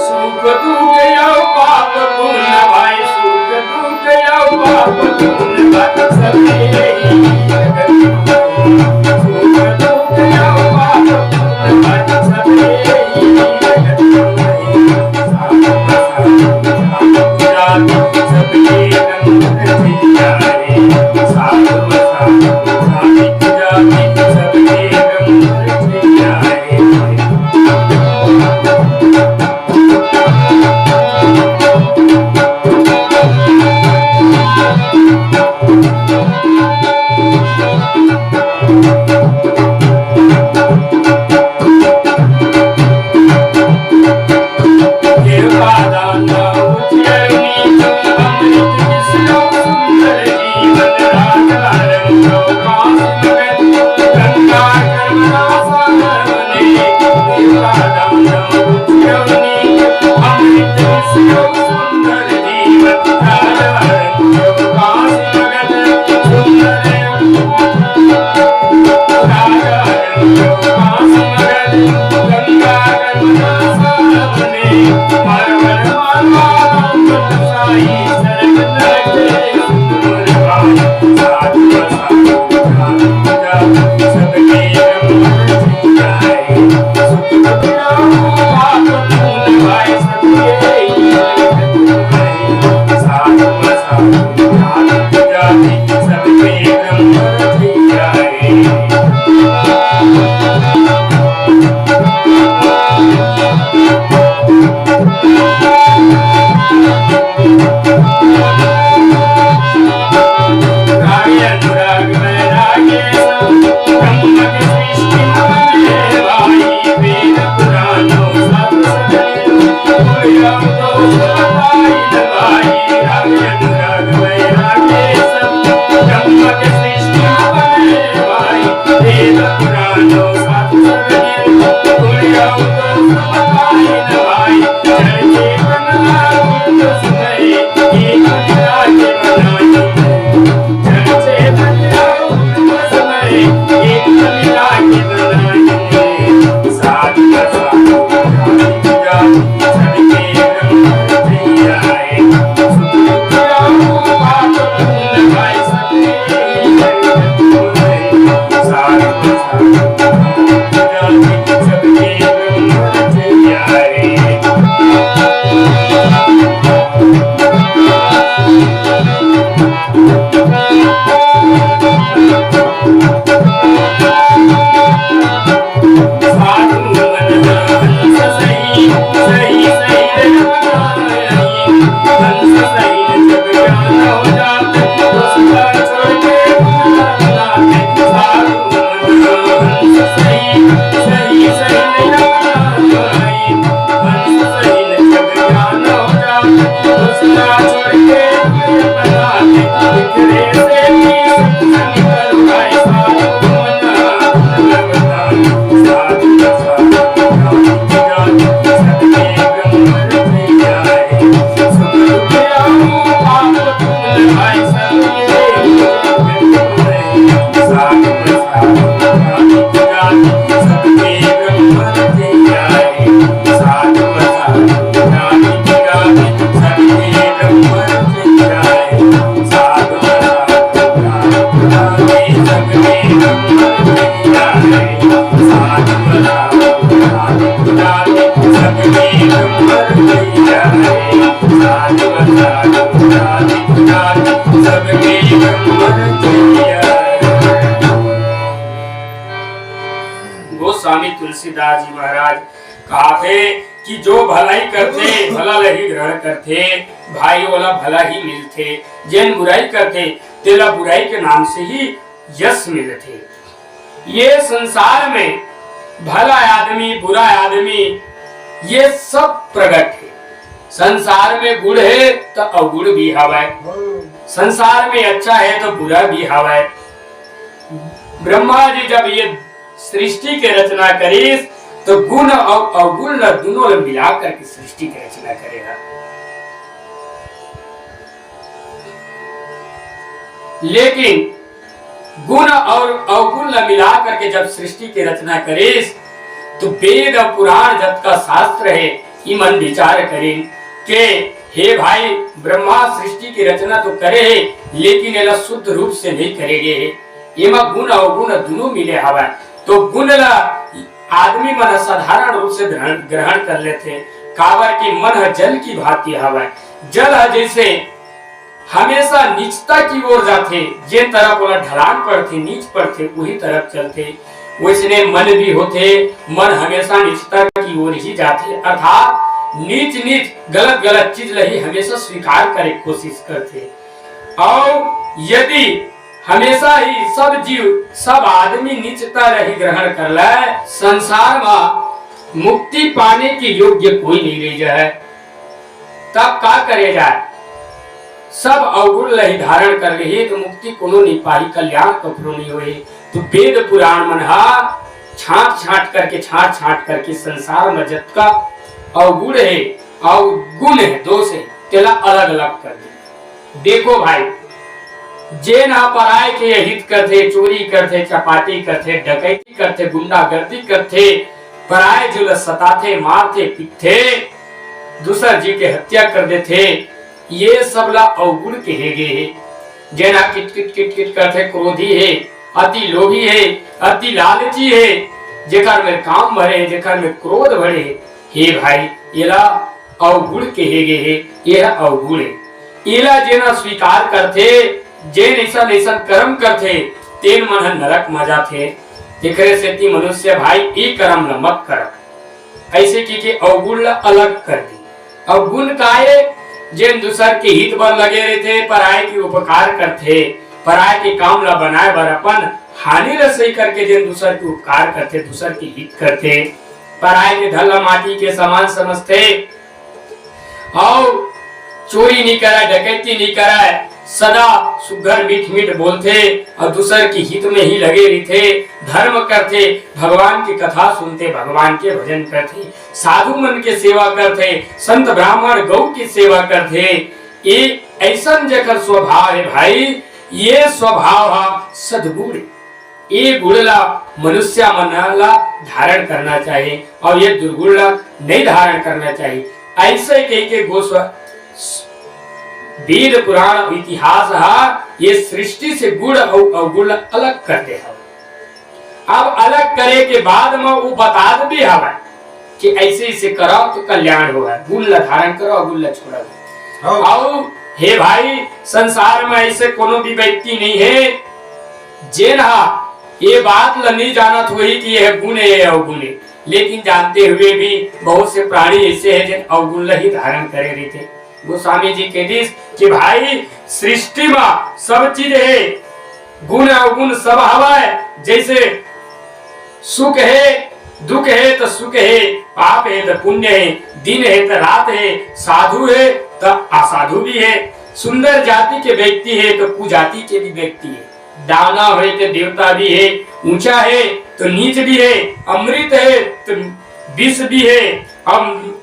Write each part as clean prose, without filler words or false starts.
सुख दुख या पाप पुण्य भाई सुख दुख या पाप पुण्य भाई सभी जगत में सुख दुख या पाप पुण्य भाई सभी जगत में सबके रंग जियारे साधु साधु जाति सबके रंग जियारे गोस्वामी तुलसीदास जी महाराज कहा कि जो भलाई करते भला ही ग्रहण करते भाई वाला भला ही मिलते जिन बुराई करते तेरा बुराई के नाम से ही यश मिलते। ये संसार में भला आदमी बुरा आदमी ये सब प्रकट है। संसार में गुण है तो अवगुण भी हवा है, संसार में अच्छा है तो बुरा भी हवा है। ब्रह्मा जी जब ये सृष्टि के रचना करी तो गुण और अवगुण दोनों मिला करके सृष्टि की रचना करेगा। लेकिन गुण और अवगुण मिला करके जब सृष्टि की रचना करे तो वेद और पुराण जब का शास्त्र है ई मन विचार करें के हे भाई ब्रह्मा सृष्टि की रचना तो करे है लेकिन एला शुद्ध रूप से नहीं करेगे। एमा गुण अवगुण दोनों मिले हवा तो गुण ला आदमी मन साधारण रूप से ग्रहण कर लेते। काबर की मन जल की भांति हवा, जल जैसे हमेशा नीचता की ओर जाते, जे तरफ बोला ढलान पड़ते नीच पड़ते वही तरफ चलते। वैसने मन भी होते, मन हमेशा नीचता की ओर ही जाते, अर्थात नीच नीच गलत गलत चीज लही हमेशा स्वीकार करे कोशिश करते। और यदि हमेशा ही सब जीव सब आदमी नीचता रही ग्रहण कर ले, संसार में मुक्ति पाने के योग्य कोई नहीं रह जाए, तब क्या करे जाए? सब अवगुण लही धारण कर ले तो मुक्ति कोनो नहीं पाई, कल्याण कपड़ो नहीं हुए। तो वेद पुराण मन छाट छाट करके संसार में जतका अवगुण है अवगुण है दोष है तेला अलग अलग कर दे। देखो भाई जे ना पराय के हित करते, चोरी करते, चपाटी करते, डकैती करते, गुंडागर्दी करते, पराय जो सताते मारते पीटते, दूसरा जीव के हत्या कर देते, ये सब ला अवगुण कहे। जेना किट किट किट किट करते क्रोधी है, अति लोभी है, अति लालची है, जेकर में काम भरे, जेकर में क्रोध भरे, हे भाई येला अवगुण कहे। यह अवगुण है। येला जेना स्वीकार करते, जे नैसा नैसा कर्म करते, तेन मन नरक में जाते। एकरे सेती मनुष्य भाई ई कर्म ल मत कर, ऐसे की अवगुण ला अलग कर दी। अवगुण काये जेन दूसर के हित बर लगे रहते, पराय के उपकार करते, पराय के काम ला बनाए बर अपन हानि ल सही करके जेन दूसर के उपकार करते, दूसर के हित करते, पराय के धन ला माटी के समान समझते और चोरी नहीं कराए, डकैती नहीं कराए, सदा सुघर मीठ मीठ बोलते और दूसर के हित में ही लगे रहते, धर्म करते, भगवान की कथा सुनते, भगवान के भजन करते, साधु मन के सेवा करते, संत ब्राह्मण गौ की सेवा करते। ये ऐसा जकर स्वभाव है भाई, ये स्वभाव सद्गुण, ये गुण ला मनुष्य मन ला धारण करना चाहिए और ये दुर्गुण ला नहीं धारण करना चाहिए। ऐसे कह के गोस्वामी वेद पुराण इतिहास ये सृष्टि से गुण और अवगुण अलग करते हैं। अब अलग करे के बाद में वो बता भी हवा कि ऐसे ऐसे करो तो कल्याण होगा, गुण ला धारण करो अवगुण ला छोड़ो। और हे भाई संसार में ऐसे कोनो भी व्यक्ति नहीं है जेना ये बात ला नहीं जानत हुई कि यह गुण है अवगुण है, लेकिन जानते हुए भी बहुत से प्राणी ऐसे हैं जिन अवगुण ला ही धारण करे रहते। गोस्वामी जी के दिस कि भाई सृष्टि में सब चीज है, गुण अवगुण सब हवा है। जैसे सुख है दुख है तो सुख है, पाप है तो पुण्य है, दिन है तो रात है, साधु है तो असाधु भी है, सुंदर जाति के व्यक्ति है तो कुजाति के भी व्यक्ति है, दाना है तो देवता भी है, ऊंचा है तो नीच भी है, अमृत है तो विष भी है, हम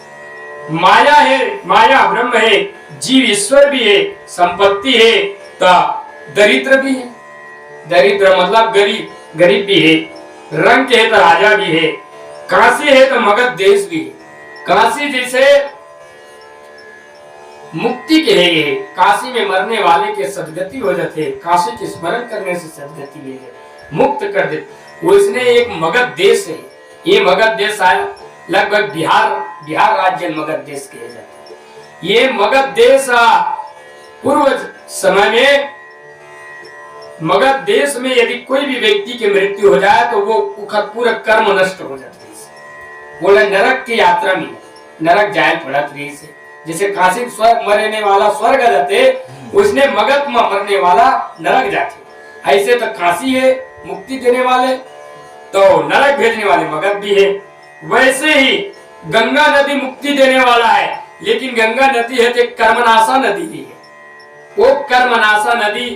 माया है, माया ब्रह्म है, जीव ईश्वर भी है, संपत्ति है तो दरिद्र भी है, दरिद्र मतलब गरीब, गरीब भी है, रंग के है तो राजा भी है, काशी है तो मगध देश भी है। काशी जैसे मुक्ति कहेंगे, काशी में मरने वाले के सदगति हो जाते, काशी के स्मरण करने से सदगति ले जाए, मुक्त कर दे। वो इसने एक मगध देश है, ये मगध देश आया लगभग बिहार राज्य मगध देश कहे जाते हैं। ये मगध देश पूर्व समय में मगध देश में यदि कोई भी व्यक्ति की मृत्यु हो जाए तो वो पूरा कर्म नष्ट हो जाता है। बोला नरक की यात्रा में नरक जाए पड़ा से, जैसे काशी स्वर्ग मरने वाला स्वर्ग जाते, उसने मगध में मरने वाला नरक जाते। ऐसे तो काशी है मुक्ति देने वाले, तो नरक भेजने वाले मगध भी है। वैसे ही गंगा नदी मुक्ति देने वाला है, लेकिन गंगा नदी है तो कर्मनाशा नदी ही है। वो कर्मनाशा नदी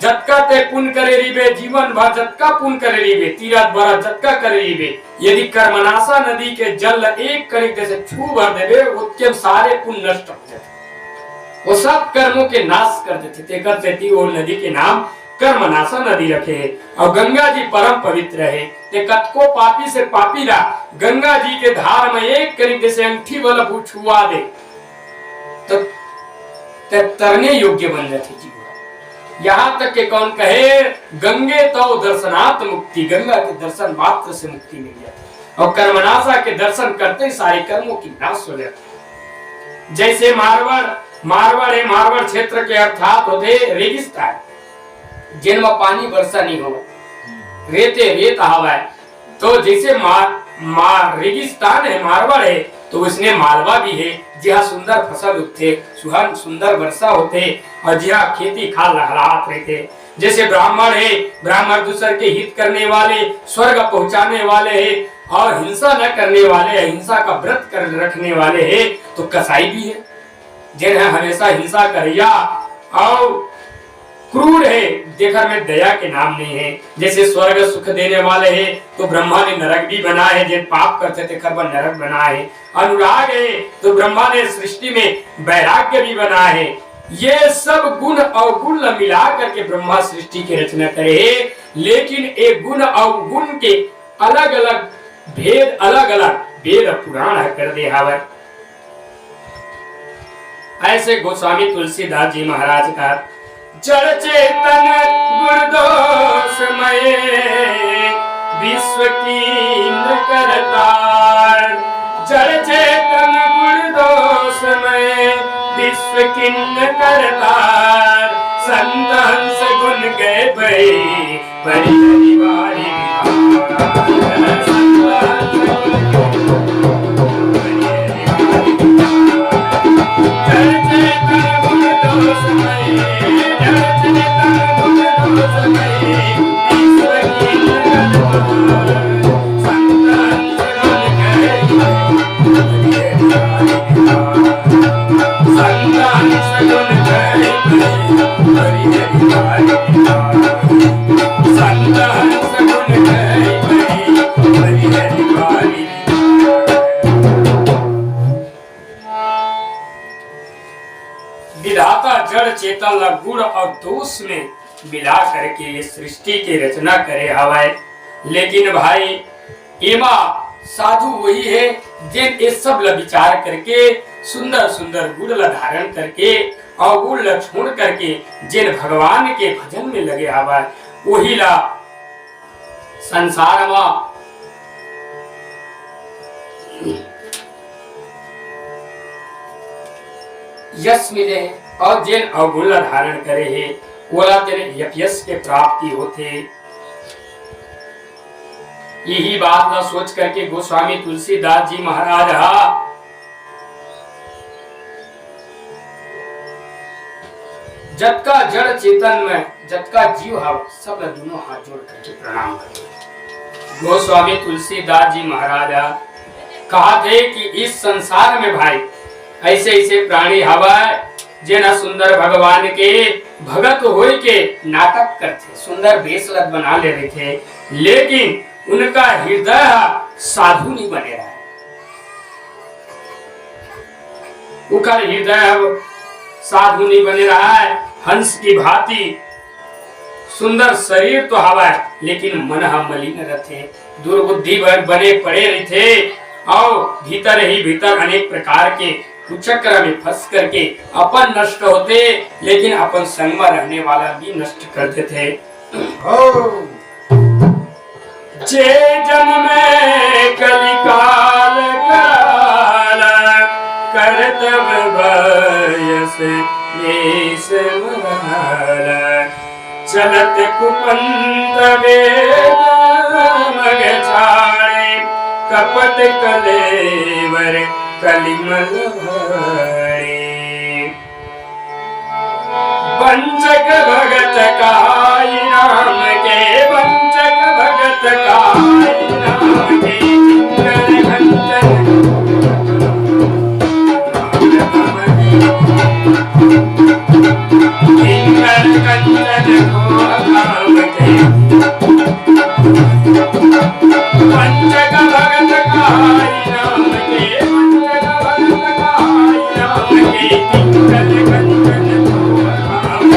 जतका ते पुण्य करे रिबे, जीवन भर जतका पुण्य करे रिबे, तीरथ भर जतका करे रिबे, यदि कर्मनाशा नदी के जल एक कड़ी से छू भर देवे, उसके सारे पुण्य नष्ट हो जाते, वो सब कर्मों के नाश कर देते। वो नदी के नाम कर्मनाशा नदी रखे और गंगा जी परम पवित्र है। ते कतको पापी से पापी ला गंगा जी के धार में एक करीब से अंगठी वाला छुआ दे तो तरने योग्य बन जाती जीव। यहाँ तक के कौन कहे गंगे तो दर्शनात् मुक्ति, गंगा के दर्शन मात्र से मुक्ति मिल जाती और कर्मनाशा के दर्शन करते सारे कर्मों की नाश हो जाती। जैसे मारवाड़ है, मारवाड़ क्षेत्र के अर्थात होते रेगिस्तान जिनमें पानी वर्षा नहीं हो, रेत हवा है। तो जैसे रेगिस्तान है, मारवाड़ है, तो उसने मालवा भी है जहाँ सुंदर फसल उगते, सुंदर वर्षा होते और जहाँ खेती खाल लहरात रहते। जैसे ब्राह्मण है, ब्राह्मण दूसर के हित करने वाले, स्वर्ग पहुंचाने वाले है और हिंसा न करने वाले, हिंसा का व्रत कर रखने वाले है। तो कसाई भी है जिन्हें हमेशा हिंसा करिया और क्रूर है, देखर में दया के नाम नहीं है। जैसे स्वर्ग सुख देने वाले है तो ब्रह्मा ने नरक भी बना है, जिन पाप करते थे खरबन नरक बना है। अनुराग है तो ब्रह्मा ने सृष्टि में वैराग्य भी बना है। ये सब गुण अवगुण मिला करके ब्रह्मा सृष्टि की रचना करे है, लेकिन एक गुण अवगुण के अलग अलग भेद, अलग अलग वेद पुराण कर दे हावर। ऐसे गोस्वामी तुलसीदास जी महाराज का जड़ चेतन गुणदोषमय विश्व कीन करतार, जड़ चेतन गुणदोषमय विश्व कीन करतार, संत हंस गुण गए भई बड़ी हरिवारी विधाता जड़ चेतन ला गुण और दोष में मिला करके ये सृष्टि की रचना करे हवाए। लेकिन भाई एमा साधु वही है जिन ये सब ला विचार करके सुंदर सुंदर गुण ला धारण करके और गुण ला छोड़ करके जिन भगवान के भजन में लगे हवाए, वही ला संसार में यश मिले और जिन अवगुण धारण करे है ओला तेरे यश के प्राप्ति होते। यही बात न सोच करके गोस्वामी तुलसीदास जी महाराज जत का जड़ चेतन में जत का जीव सब दोनों हाथ जोड़ करके प्रणाम करते। गोस्वामी तुलसीदास जी महाराज कहा थे कि इस संसार में भाई ऐसे ऐसे प्राणी हवा जिन्हें सुंदर भगवान के भगत होई के नाटक करते, सुंदर वेशलत बना ले रहे थे, लेकिन उनका हृदय साधु नहीं बने रहा है। उनका हृदय साधु नहीं बने रहा है। हंस की भांति सुंदर शरीर तो हवा है, लेकिन मन हम मलिन रहते, दुर्बुद्धि बने पड़े रहते और भीतर ही भीतर अनेक प्रकार के कुचक्र में फंस करके अपन नष्ट होते, लेकिन अपन संग में रहने वाला भी नष्ट करते थे। जे जन्म में कलिकाल काला करतब बयस येस मराला, चलत कुपंत वेद मग छाड़े कपट कलेवर कलिमल भरे। वंचक भगत काई राम के, वंचक भगत काई राम के, चिंगल घंचन चिंगल कंचन को काम के। वंचक भगत काई राम के, चिंगल कंचन को काम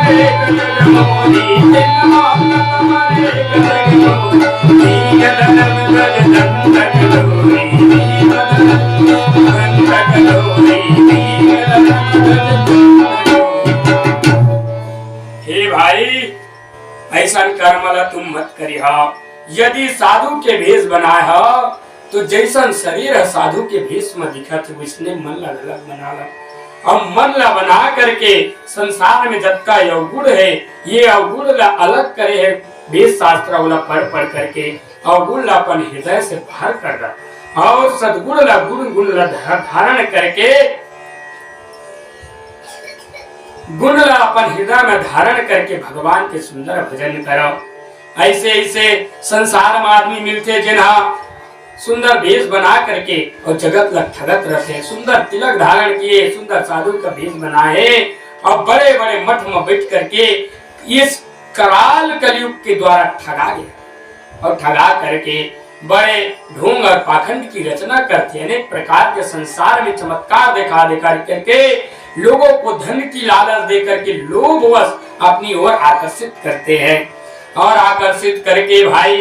के। हे भाई, ऐसा कर्म ला तुम मत करिहा। यदि साधु के भेष बनाए हो तो जैसन शरीर है साधु के भेष में दिखत है उसने मन ला अलग बना ला। अब मन ला बना करके संसार में जत्ता अवगुण है ये अवगुण ला अलग करे है। वेद शास्त्र वाला पढ़ करके अवगुण ला अपन हृदय से बाहर कर रहा और सदगुण ला गुण ला धारण करके गुण ला अपन हृदय में धारण करके भगवान के सुंदर भजन करो। ऐसे ऐसे संसार में आदमी मिलते जिन्हा सुंदर भेष बना करके और जगत लग ठगत रहते, सुंदर तिलक धारण किए, सुंदर साधु का भेष बनाए और बड़े बड़े मठ में बैठ करके इस कराल कलयुग के द्वारा ठगा गया और ठगा करके बड़े ढोंग और पाखंड की रचना करते, अनेक प्रकार के संसार में चमत्कार दिखा करके लोगों को धन की लालच दे करके लोभवश अपनी ओर आकर्षित करते हैं और आकर्षित करके भाई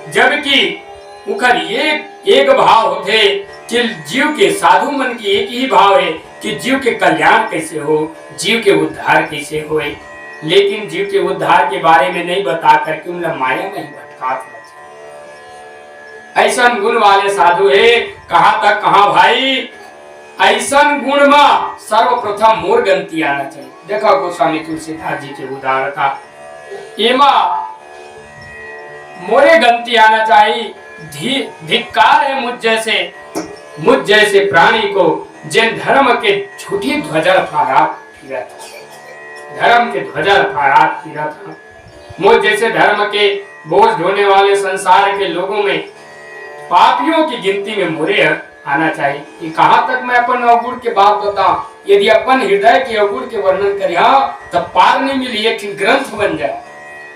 जबकि उखर एक भाव होते कि जीव के साधु मन की एक ही भाव है कि जीव के कल्याण कैसे हो, जीव के उद्धार कैसे होए, लेकिन जीव के उद्धार के बारे में नहीं बता करके उनका माया नहीं भटका। ऐसा गुण वाले साधु है कहाँ तक कहाँ भाई, ऐसा गुण में सर्वप्रथम मोर गंती आना चाहिए। देखो गोस्वामी तुलसीदास जी के उदाहरण था एमा मोरे गंती आना चाहिए। धिक्कार है मुझ जैसे प्राणी को जिन धर्म के झूठी ध्वजा फहरात फिरत, धर्म के ध्वजा फहरात फिरत। मुझ जैसे धर्म के बोझ ढोने वाले संसार के लोगों में पापियों की गिनती में मोरे आना चाहिए। कि कहाँ तक मैं अपन अवगुण के बात बताऊं, यदि अपन हृदय के अवगुण के वर्णन करिया तब पार नहीं मिली, एक ग्रंथ बन जाए।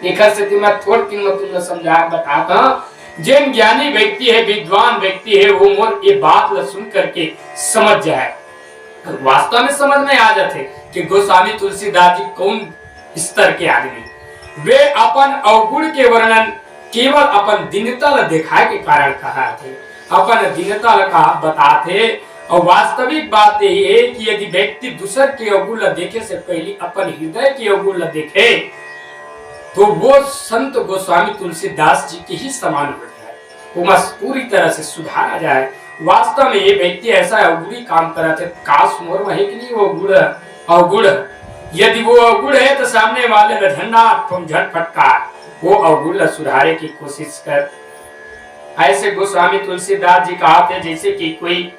एक मैं थोड़ तुमने समझा बताता, जिन ज्ञानी व्यक्ति है विद्वान व्यक्ति है वो मोर ये बात ला सुन करके समझ जाए, वास्तव में समझ में आ जाते कि गोस्वामी तुलसीदास जी कौन स्तर के आदमी। वे अपन अवगुण के वर्णन केवल अपन दीनता ला दिखाए के कारण कहा थे, अपन दीनता ला कहा बताते। और वास्तविक बात यही है कि यदि व्यक्ति दूसर के अवगुण ला देखे से पहले अपन हृदय के अवगुण ला देखे तो वो संत गोस्वामी तुलसीदास जी के ही समान हो जाए, वो पूरी तरह से सुधारा जाए। वास्तव में ये व्यक्ति ऐसा अवगुणी काम कर रहे थे, काश मोर में है कि नहीं वो अवगुण। यदि वो अवगुण है तो सामने वाले का झंडा तुम झट फटकार वो अवगुण सुधारे की कोशिश कर। ऐसे गोस्वामी तुलसीदास जी कहते जैसे कि कोई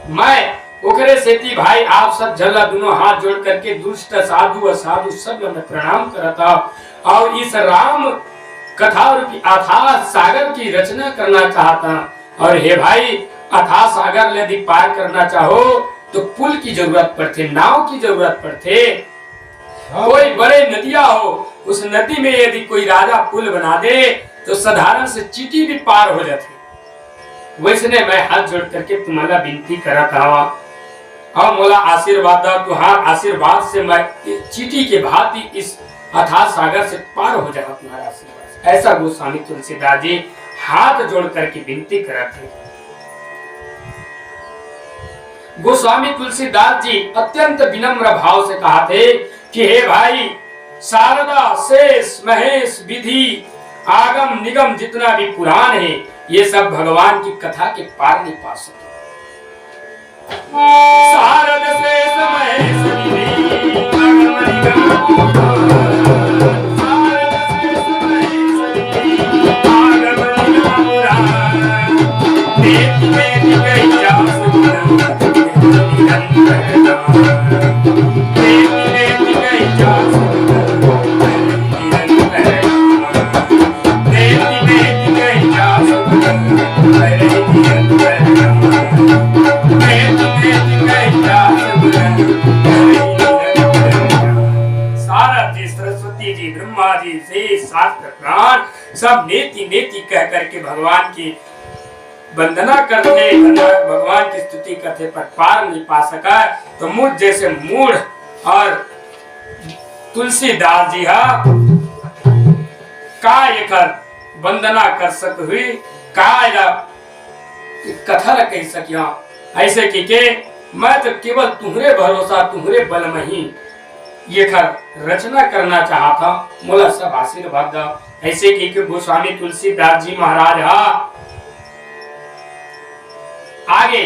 मैं ओकरे सेती भाई आप सब झल्ला दोनों हाथ जोड़ करके दुष्ट साधु असाधु सब में प्रणाम करता और इस राम कथा रूपी अथाह सागर की रचना करना चाहता। और हे भाई अथाह सागर यदि पार करना चाहो तो पुल की जरूरत पड़ती, नाव की जरूरत पड़ती। कोई बड़े नदियां हो उस नदी में यदि कोई राजा पुल बना दे तो साधारण से चीटी भी पार हो जाती। वैसने मैं हाथ जोड़ करके तुम्हारा विनती करा था और मोला आशीर्वाद तुहार आशीर्वाद से मैं चीटी के भांति इस अथाह सागर से पार हो जाए तुम्हारा आशीर्वाद। ऐसा गोस्वामी तुलसीदास जी हाथ जोड़ करके विनती करते। गोस्वामी तुलसीदास जी अत्यंत विनम्र भाव से कहते कि हे भाई शारदा शेष महेश विधि आगम निगम जितना भी पुराण है ये सब भगवान की कथा के पार नहीं पा सके। शारद शेष महेश विधि आगम निगम शास्त्र प्राण सब नेति नेति कह करके भगवान की वंदना करते, भगवान की स्तुति करते पर पार नहीं पा सका। तो मुझ जैसे मूढ़ और तुलसीदास जी का एक वंदना कर सक हुई का कथा ल कह सकिया। ऐसे की के मैं तो केवल तुम्हारे भरोसा तुम्हारे बल में ही ये खर रचना करना चाहता, मोला सब आशीर्वाद दा। ऐसे की के गोस्वामी तुलसीदास जी महाराज हा आगे